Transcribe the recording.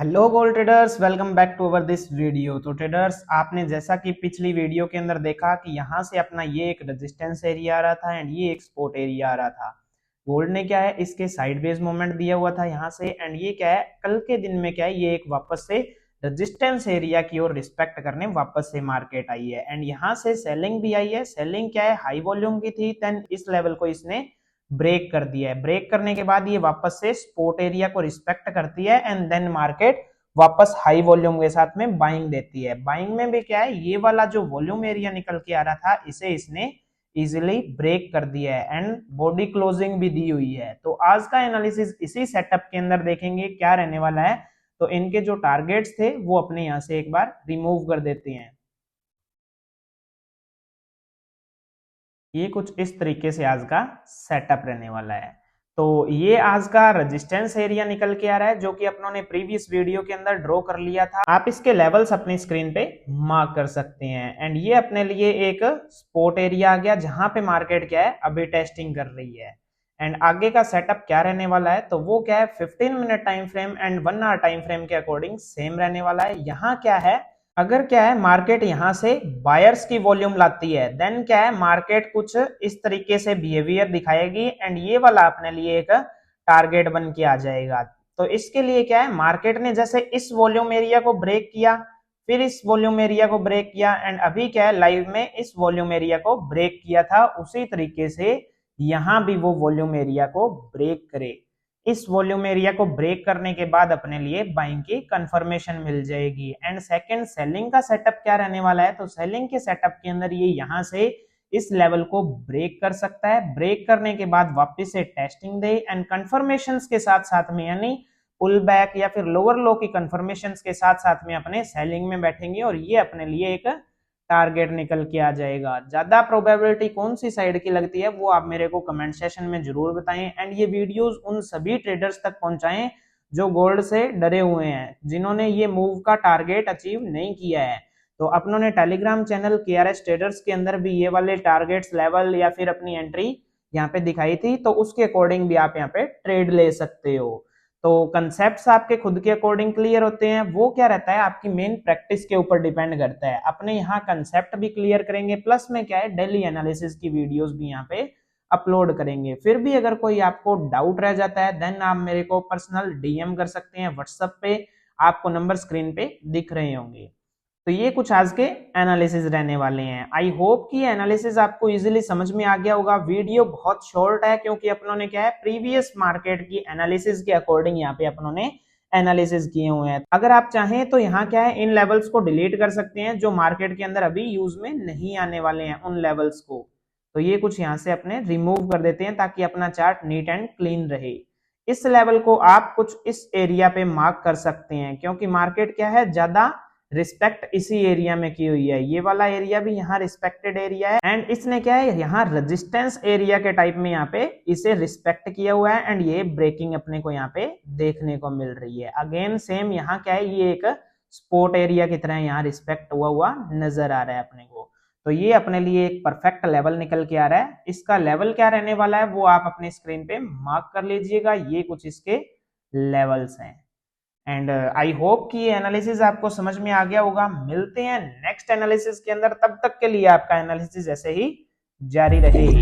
Hello gold traders, welcome back to our this video. तो traders, आपने जैसा कि पिछली वीडियो के अंदर देखा कि यहाँ से अपना ये एक रेजिस्टेंस एरिया आ रहा था एंड ये एक सपोर्ट एरिया आ रहा था। गोल्ड ने क्या है, इसके साइडवेज मूवमेंट दिया हुआ था यहाँ से, एंड ये क्या है, कल के दिन में क्या है, ये एक वापस से रेजिस्टेंस एरिया की ओर रिस्पेक्ट करने वापस से मार्केट आई है। एंड यहाँ से सेलिंग भी आई है। सेलिंग क्या है, हाई वॉल्यूम की थी, देन इस लेवल को इसने ब्रेक कर दिया है। ब्रेक करने के बाद ये वापस से सपोर्ट एरिया को रिस्पेक्ट करती है एंड देन मार्केट वापस हाई वॉल्यूम के साथ में बाइंग देती है। बाइंग में भी क्या है, ये वाला जो वॉल्यूम एरिया निकल के आ रहा था, इसे इसने इजिली ब्रेक कर दिया है एंड बॉडी क्लोजिंग भी दी हुई है। तो आज का एनालिसिस इसी सेटअप के अंदर देखेंगे क्या रहने वाला है। तो इनके जो टारगेट्स थे वो अपने यहां से एक बार रिमूव कर देते हैं। ये कुछ इस तरीके से आज का सेटअप रहने वाला है। तो ये आज का रेजिस्टेंस एरिया निकल के आ रहा है, जो कि अपनों ने प्रीवियस वीडियो के अंदर ड्रॉ कर लिया था। आप इसके लेवल्स अपनी स्क्रीन पे मार्क कर सकते हैं। एंड ये अपने लिए एक सपोर्ट एरिया आ गया, जहां पे मार्केट क्या है, अभी टेस्टिंग कर रही है। एंड आगे का सेटअप क्या रहने वाला है, तो वो क्या है, 15 minute time frame and 1 hour time frame के अकॉर्डिंग सेम रहने वाला है। यहाँ क्या है, अगर क्या है, मार्केट यहां से बायर्स की वॉल्यूम लाती है, देन क्या है, मार्केट कुछ इस तरीके से बिहेवियर दिखाएगी एंड ये वाला अपने लिए एक टारगेट बन के आ जाएगा। तो इसके लिए क्या है, मार्केट ने जैसे इस वॉल्यूम एरिया को ब्रेक किया, फिर इस वॉल्यूम एरिया को ब्रेक किया एंड अभी क्या है, लाइव में इस वॉल्यूम एरिया को ब्रेक किया था, उसी तरीके से यहां भी वो वॉल्यूम एरिया को ब्रेक करे। इस वॉल्यूम एरिया को ब्रेक करने के बाद अपने लिए बाइंग की कंफर्मेशन मिल जाएगी। एंड सेकंड, सेलिंग का सेटअप क्या रहने वाला है, तो सेलिंग के सेटअप के अंदर ये यहां से इस लेवल को ब्रेक कर सकता है। ब्रेक करने के बाद वापस से टेस्टिंग दे एंड कंफर्मेशंस के साथ साथ में, यानी पुल बैक या फिर लोअर लो की कंफर्मेशंस के साथ साथ में अपने सेलिंग में बैठेंगे और ये अपने लिए एक टारगेट निकल के आ जाएगा। ज्यादा प्रोबेबिलिटी कौन सी साइड की लगती है वो आप मेरे को कमेंट सेशन में जरूर बताएं। एंड ये वीडियोस उन सभी ट्रेडर्स तक पहुंचाएं जो गोल्ड से डरे हुए हैं, जिन्होंने ये मूव का टारगेट अचीव नहीं किया है। तो अपनों ने टेलीग्राम चैनल KRS ट्रेडर्स के अंदर भी ये वाले टारगेट्स लेवल या फिर अपनी एंट्री यहाँ पे दिखाई थी, तो उसके अकॉर्डिंग भी आप यहाँ पे ट्रेड ले सकते हो। तो कंसेप्ट्स आपके खुद के अकॉर्डिंग क्लियर होते हैं, वो क्या रहता है, आपकी मेन प्रैक्टिस के ऊपर डिपेंड करता है। अपने यहाँ कंसेप्ट भी क्लियर करेंगे, प्लस में क्या है, डेली एनालिसिस की वीडियोस भी यहाँ पे अपलोड करेंगे। फिर भी अगर कोई आपको डाउट रह जाता है, देन आप मेरे को पर्सनल DM कर सकते हैं व्हाट्सएप पे, आपको नंबर स्क्रीन पे दिख रहे होंगे। तो ये कुछ आज के एनालिसिस रहने वाले हैं। आई होप कि एनालिसिस आपको इजीली समझ में आ गया होगा। वीडियो बहुत शॉर्ट है क्योंकि अपनों ने क्या है, प्रीवियस मार्केट की एनालिसिस के अकॉर्डिंग यहाँ पे अपनों ने एनालिसिस किए हुए हैं। अगर आप चाहें तो यहाँ क्या है, इन लेवल्स को डिलीट कर सकते हैं जो मार्केट के अंदर अभी यूज में नहीं आने वाले हैं, उन लेवल्स को। तो ये कुछ यहाँ से अपने रिमूव कर देते हैं ताकि अपना चार्ट नीट एंड क्लीन रहे। इस लेवल को आप कुछ इस एरिया पे मार्क कर सकते हैं, क्योंकि मार्केट क्या है, ज्यादा रिस्पेक्ट इसी एरिया में की हुई है। ये वाला एरिया भी यहाँ रिस्पेक्टेड एरिया है एंड इसने क्या है, यहाँ रेजिस्टेंस एरिया के टाइप में यहाँ पे इसे रिस्पेक्ट किया हुआ है एंड ये ब्रेकिंग अपने को यहाँ पे देखने को मिल रही है। अगेन सेम यहाँ क्या है, ये एक सपोर्ट एरिया की तरह यहाँ रिस्पेक्ट हुआ नजर आ रहा है अपने को। तो ये अपने लिए एक परफेक्ट लेवल निकल के आ रहा है। इसका लेवल क्या रहने वाला है वो आप अपने स्क्रीन पे मार्क कर लीजिएगा। ये कुछ इसके लेवल्स हैं। एंड आई होप कि ये एनालिसिस आपको समझ में आ गया होगा। मिलते हैं नेक्स्ट एनालिसिस के अंदर, तब तक के लिए आपका एनालिसिस ऐसे ही जारी रहेगी।